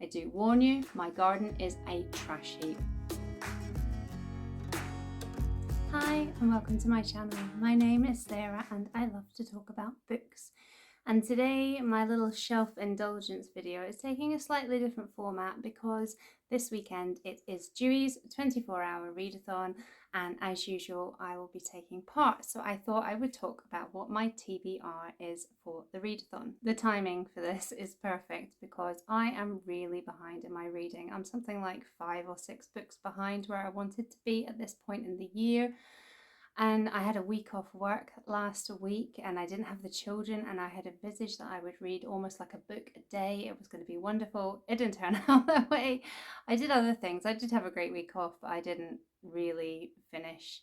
I do warn you, my garden is a trash heap. Hi and welcome to my channel. My name is Sarah and I love to talk about books. And today my little shelf indulgence video is taking a slightly different format because this weekend it is Dewey's 24-hour readathon, and as usual I will be taking part. So I thought I would talk about what my TBR is for the readathon. The timing for this is perfect because I am really behind in my reading. I'm something like 5 or 6 books behind where I wanted to be at this point in the year. And I had a week off work last week and I didn't have the children, and I had envisaged that I would read almost like a book a day. It was going to be wonderful. It didn't turn out that way. I did other things. I did have a great week off, but I didn't really finish.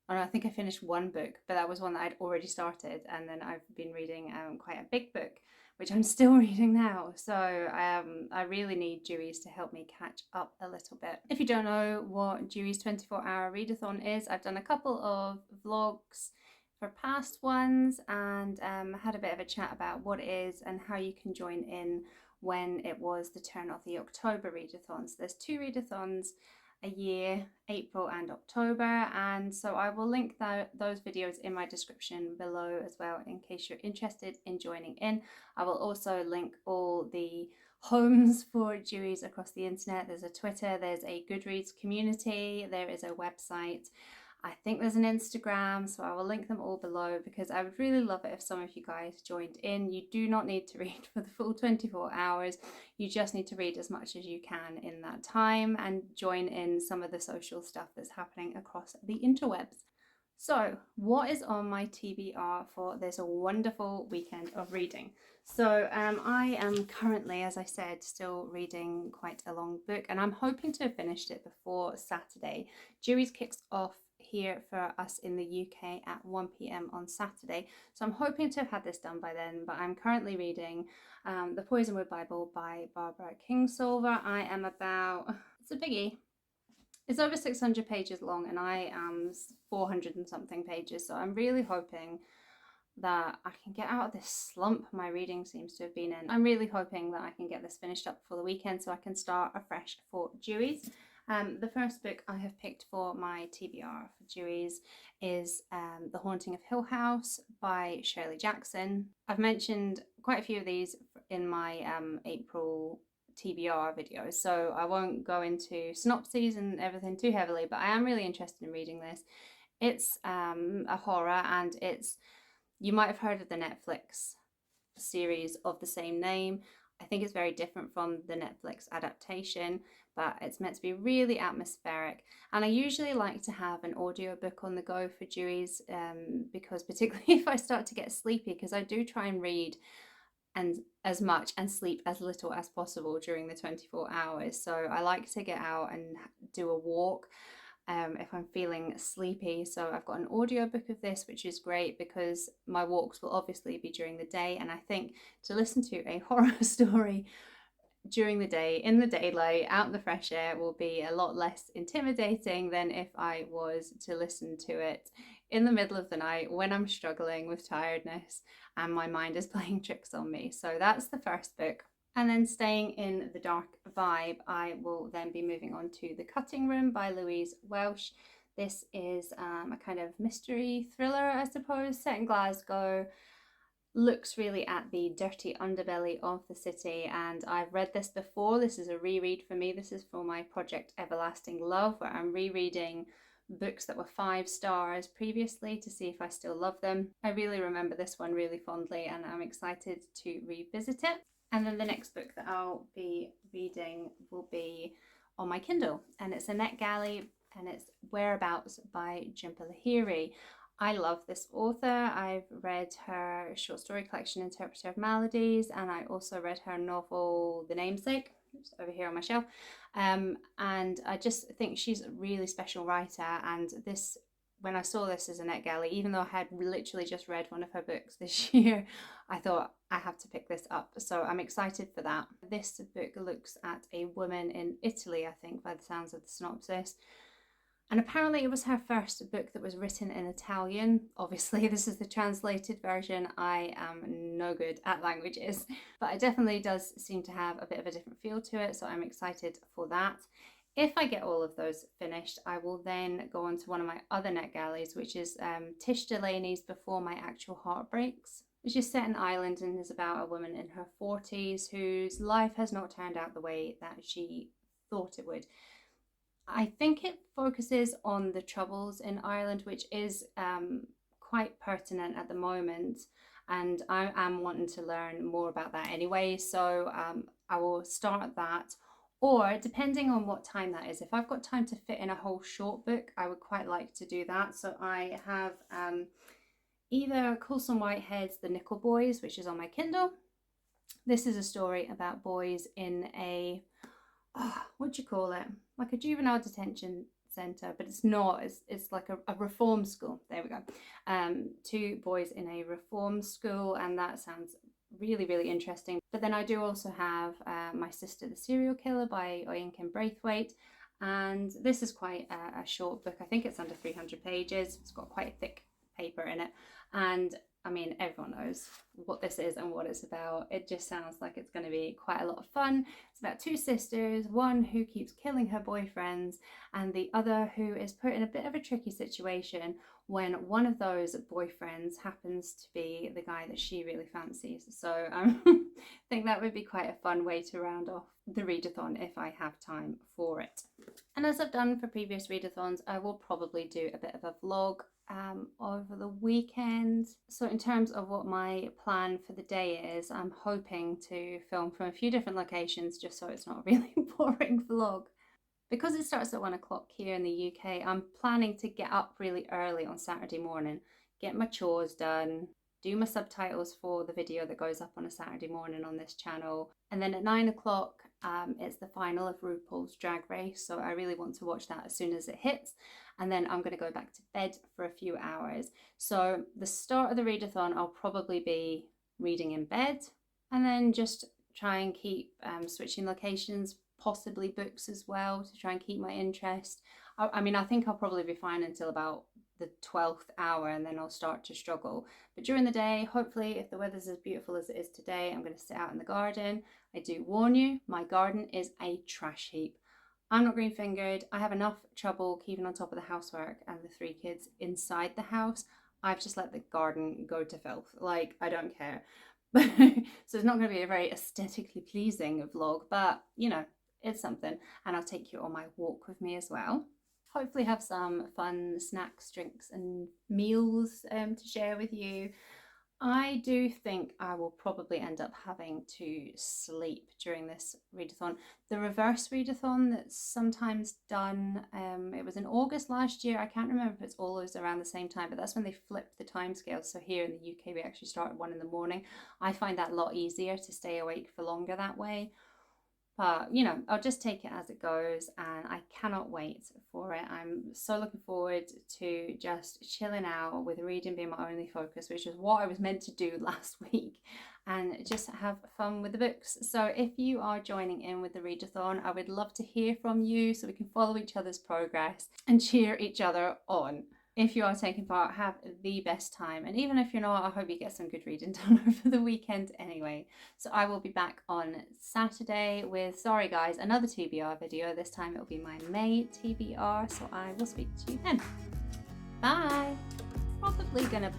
Oh no, I think I finished one book, but that was one that I'd already started, and then I've been reading quite a big book, which I'm still reading now. So I really need Dewey's to help me catch up a little bit. If you don't know what Dewey's 24-hour readathon is, I've done a couple of vlogs for past ones and had a bit of a chat about what it is and how you can join in when it was the turn of the October readathon. So there's 2 readathons a year, April and October, and so I will link those videos in my description below as well in case you're interested in joining in. I will also link all the homes for Dewey's across the internet. There's a Twitter, there's a Goodreads community, there is a website, I think there's an Instagram, so I will link them all below because I would really love it if some of you guys joined in. You do not need to read for the full 24 hours. You just need to read as much as you can in that time and join in some of the social stuff that's happening across the interwebs. So what is on my TBR for this wonderful weekend of reading? So I am currently, as I said, still reading quite a long book, and I'm hoping to have finished it before Saturday. Dewey's kicks off here for us in the UK at 1 p.m. on Saturday, so I'm hoping to have had this done by then, but I'm currently reading The Poisonwood Bible by Barbara Kingsolver. I am about, it's a biggie, it's over 600 pages long and I am 400 and something pages, so I'm really hoping that I can get out of this slump my reading seems to have been in. I'm really hoping that I can get this finished up for the weekend so I can start afresh for Dewey's. The first book I have picked for my TBR for Dewey's is The Haunting of Hill House by Shirley Jackson. I've mentioned quite a few of these in my April TBR videos, so I won't go into synopses and everything too heavily, but I am really interested in reading this. It's a horror, and you might have heard of the Netflix series of the same name. I think it's very different from the Netflix adaptation, but it's meant to be really atmospheric. And I usually like to have an audiobook on the go for Dewey's, because particularly if I start to get sleepy, because I do try and read and as much and sleep as little as possible during the 24 hours. So I like to get out and do a walk if I'm feeling sleepy. So I've got an audiobook of this, which is great because my walks will obviously be during the day, and I think to listen to a horror story during the day, in the daylight, out in the fresh air, will be a lot less intimidating than if I was to listen to it in the middle of the night when I'm struggling with tiredness and my mind is playing tricks on me. So that's the first book. And then staying in the dark vibe, I will then be moving on to The Cutting Room by Louise Welsh. This is a kind of mystery thriller, I suppose, set in Glasgow. Looks really at the dirty underbelly of the city, and I've read this before. This is a reread for me. This is for my project Everlasting Love, where I'm rereading books that were 5 stars previously to see if I still love them. I really remember this one really fondly and I'm excited to revisit it. And then the next book that I'll be reading will be on my Kindle, and it's Annette Galley, and it's Whereabouts by Jhumpa Lahiri. I love this author. I've read her short story collection Interpreter of Maladies, and I also read her novel The Namesake. It's over here on my shelf, and I just think she's a really special writer. And this, when I saw this as Annette Galley, even though I had literally just read one of her books this year, I thought I have to pick this up. So I'm excited for that. This book looks at a woman in Italy, I think, by the sounds of the synopsis. And apparently it was her first book that was written in Italian. Obviously, this is the translated version. I am no good at languages, but it definitely does seem to have a bit of a different feel to it, so I'm excited for that. If I get all of those finished, I will then go on to one of my other NetGalleys, which is Tish Delaney's Before My Actual Heart Breaks, which is set in Ireland and is about a woman in her 40s whose life has not turned out the way that she thought it would. I think it focuses on the Troubles in Ireland, which is quite pertinent at the moment, and I am wanting to learn more about that anyway, so I will start that. Or depending on what time that is, if I've got time to fit in a whole short book, I would quite like to do that. So I have either Colson Whitehead's The Nickel Boys, which is on my Kindle. This is a story about boys in a what do you call it? Like a juvenile detention centre, but it's not. It's like a reform school. There we go. 2 boys in a reform school, and that sounds really, really interesting. But then I do also have My Sister the Serial Killer by Oyinkan Braithwaite, and this is quite a short book. I think it's under 300 pages. It's got quite thick paper in it, and I mean, everyone knows what this is and what it's about. It just sounds like it's going to be quite a lot of fun. It's about 2 sisters, one who keeps killing her boyfriends and the other who is put in a bit of a tricky situation when one of those boyfriends happens to be the guy that she really fancies. So I think that would be quite a fun way to round off the readathon if I have time for it. And as I've done for previous readathons, I will probably do a bit of a vlog over the weekend. So in terms of what my plan for the day is, I'm hoping to film from a few different locations just so it's not a really boring vlog. Because it starts at 1 o'clock here in the UK, I'm planning to get up really early on Saturday morning, get my chores done, do my subtitles for the video that goes up on a Saturday morning on this channel, and then at 9 o'clock it's the final of RuPaul's Drag Race, so I really want to watch that as soon as it hits, and then I'm going to go back to bed for a few hours. So the start of the readathon I'll probably be reading in bed, and then just try and keep switching locations, possibly books as well, to try and keep my interest. I mean, I think I'll probably be fine until about the 12th hour, and then I'll start to struggle. But during the day, hopefully, if the weather's as beautiful as it is today, I'm going to sit out in the garden. I do warn you, my garden is a trash heap. I'm not green fingered. I have enough trouble keeping on top of the housework and the 3 kids inside the house. I've just let the garden go to filth. Like, I don't care. So it's not going to be a very aesthetically pleasing vlog, but you know, it's something. And I'll take you on my walk with me as well. Hopefully have some fun snacks, drinks and meals to share with you. I do think I will probably end up having to sleep during this readathon. The reverse readathon that's sometimes done, it was in August last year. I can't remember if it's always around the same time, but that's when they flipped the timescale. So here in the UK, we actually start at 1 in the morning. I find that a lot easier to stay awake for longer that way. But, you know, I'll just take it as it goes, and I cannot wait for it. I'm so looking forward to just chilling out with reading being my only focus, which is what I was meant to do last week, and just have fun with the books. So if you are joining in with the readathon, I would love to hear from you so we can follow each other's progress and cheer each other on. If you are taking part, have the best time. And even if you're not, I hope you get some good reading done over the weekend anyway. So I will be back on Saturday with, sorry guys, another TBR video. This time it will be my May TBR. So I will speak to you then. Bye. Probably gonna